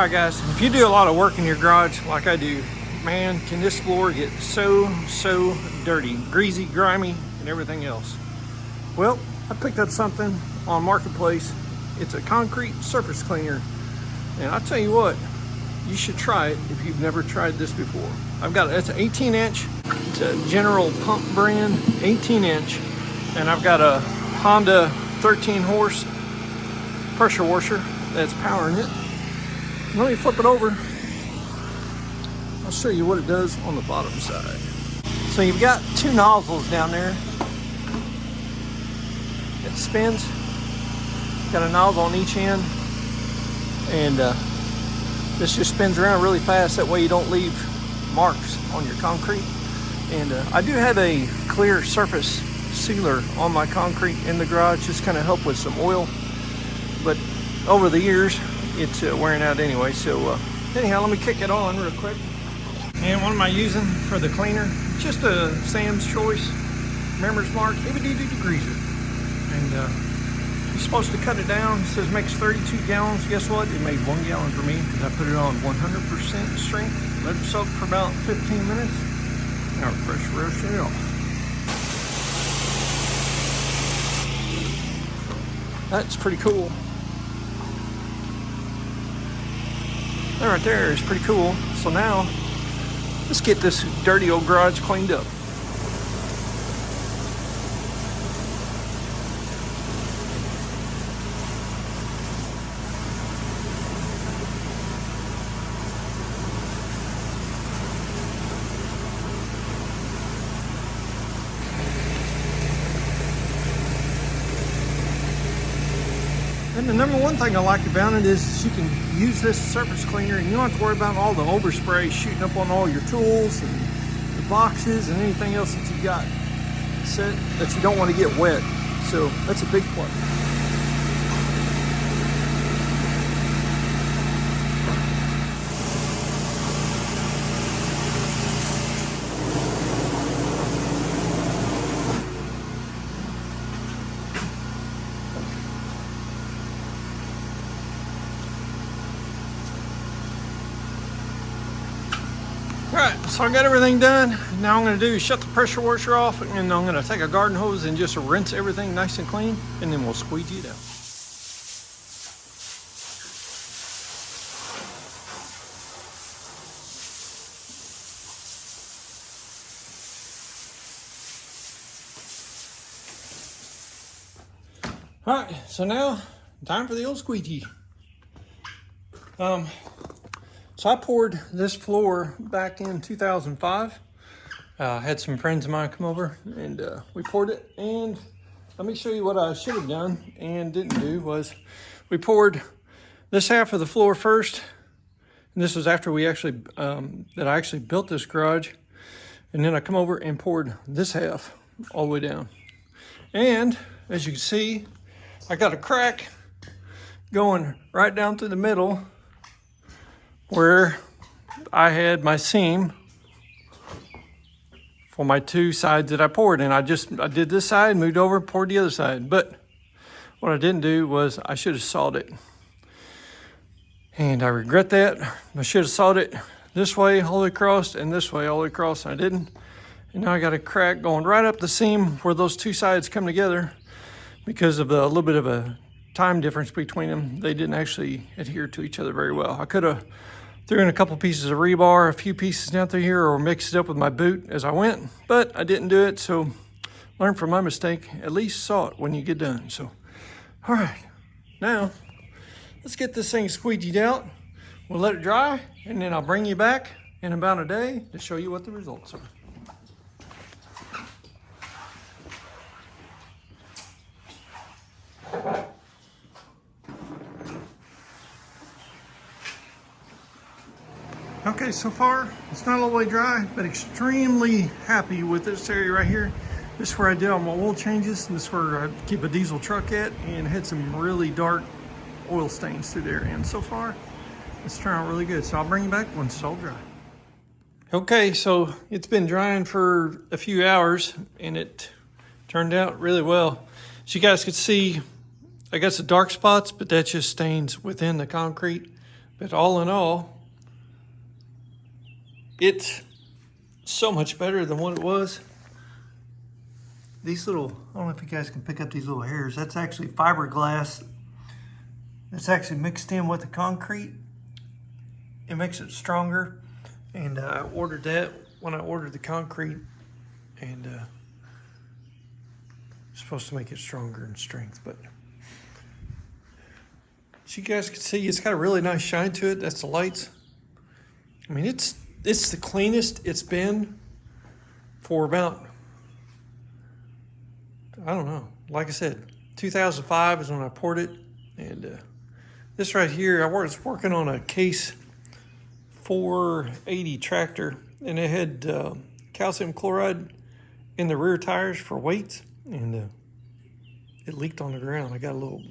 right, guys, if you do a lot of work in your garage like I do, man, can this floor get so dirty, greasy, grimy, and everything else. Well, I picked up something on Marketplace. It's a concrete surface cleaner. And I'll tell you what, you should try it if you've never tried this before. It's an 18-inch. It's a General Pump brand, 18-inch. And I've got a Honda 13-horse pressure washer that's powering it. Let me flip it over. I'll show you what it does on the bottom side. So you've got two nozzles down there. It spins. Got a nozzle on each end. And this just spins around really fast. That way you don't leave marks on your concrete. And I do have a clear surface sealer on my concrete in the garage. Just kind of help with some oil. But over the years, it's wearing out anyway. So anyhow, let me kick it on real quick. And what am I using for the cleaner? Just a Sam's Choice Members Mark heavy-duty degreaser. And you're supposed to cut it down. It says makes 32 gallons. Guess what? It made 1 gallon for me because I put it on 100% strength. Let it soak for about 15 minutes. Now pressure wash it off. That's pretty cool. That right there is pretty cool. So now, let's get this dirty old garage cleaned up. And the number one thing I like about it is you can use this surface cleaner and you don't have to worry about all the overspray shooting up on all your tools and the boxes and anything else that you got set that you don't want to get wet. So that's a big plus. Right, so I got everything done. Now I'm going to do is shut the pressure washer off, and I'm going to take a garden hose and just rinse everything nice and clean, and then we'll squeegee it out. All right, so now time for the old squeegee. So I poured this floor back in 2005. I had some friends of mine come over and we poured it. And let me show you what I should have done and didn't do was we poured this half of the floor first. And this was after we actually, that I actually built this garage. And then I come over and poured this half all the way down. And as you can see, I got a crack going right down through the middle where I had my seam for my two sides that I poured. And I did this side, moved over, poured the other side. But what I didn't do was I should have sawed it. And I regret that. I should have sawed it this way all the way across and this way all the way across, and I didn't. And now I got a crack going right up the seam where those two sides come together because of a little bit of a time difference between them. They didn't actually adhere to each other very well. I could have threw in a couple pieces of rebar, a few pieces down through here, or mixed it up with my boot as I went, but I didn't do it. So learn from my mistake. At least saw it when you get done. So, all right, now let's get this thing squeegeed out. We'll let it dry, and then I'll bring you back in about a day to show you what the results are. Okay, so far it's not all the way dry, but extremely happy with this area right here. This is where I did all my oil changes, and this is where I keep a diesel truck at, and had some really dark oil stains through there. And so far, it's turned out really good. So I'll bring you back once it's all dry. Okay, so it's been drying for a few hours, and it turned out really well. As you guys could see, I got some dark spots, but that just stains within the concrete. But all in all, it's so much better than what it was. These little, I don't know if you guys can pick up these little hairs. That's actually fiberglass. It's actually mixed in with the concrete. It makes it stronger. And I ordered that when I ordered the concrete. And it's supposed to make it stronger in strength. But as you guys can see, it's got a really nice shine to it. That's the lights. I mean, it's the cleanest it's been for about, I don't know. Like I said, 2005 is when I poured it. And this right here, I was working on a Case 480 tractor, and it had calcium chloride in the rear tires for weights, and it leaked on the ground. I got a little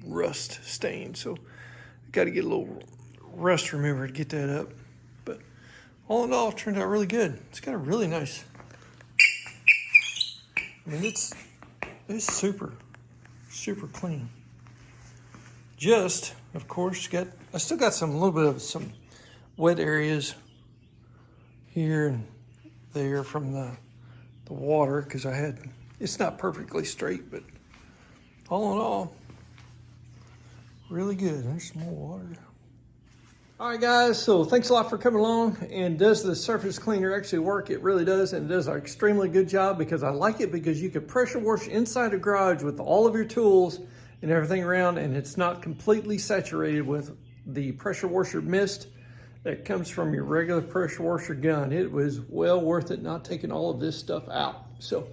rust stain, so I got to get a little rust remover to get that up. But all in all, it turned out really good. It's got a really nice, I mean, it's super, super clean. Just, of course, I still got a little bit of some wet areas here and there from the water, because it's not perfectly straight, but all in all, really good. There's some more water. All right, guys, so thanks a lot for coming along. And does the surface cleaner actually work? It really does, and it does an extremely good job, because I like it because you can pressure wash inside a garage with all of your tools and everything around, and it's not completely saturated with the pressure washer mist that comes from your regular pressure washer gun. It was well worth it not taking all of this stuff out. So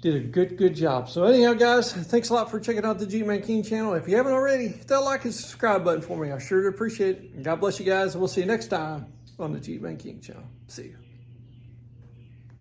did a good job. So anyhow, guys, thanks a lot for checking out the Jeep Man King channel. If you haven't already, hit that like and subscribe button for me. I sure do appreciate it. And God bless you guys, and we'll see you next time on the Jeep Man King channel. See you.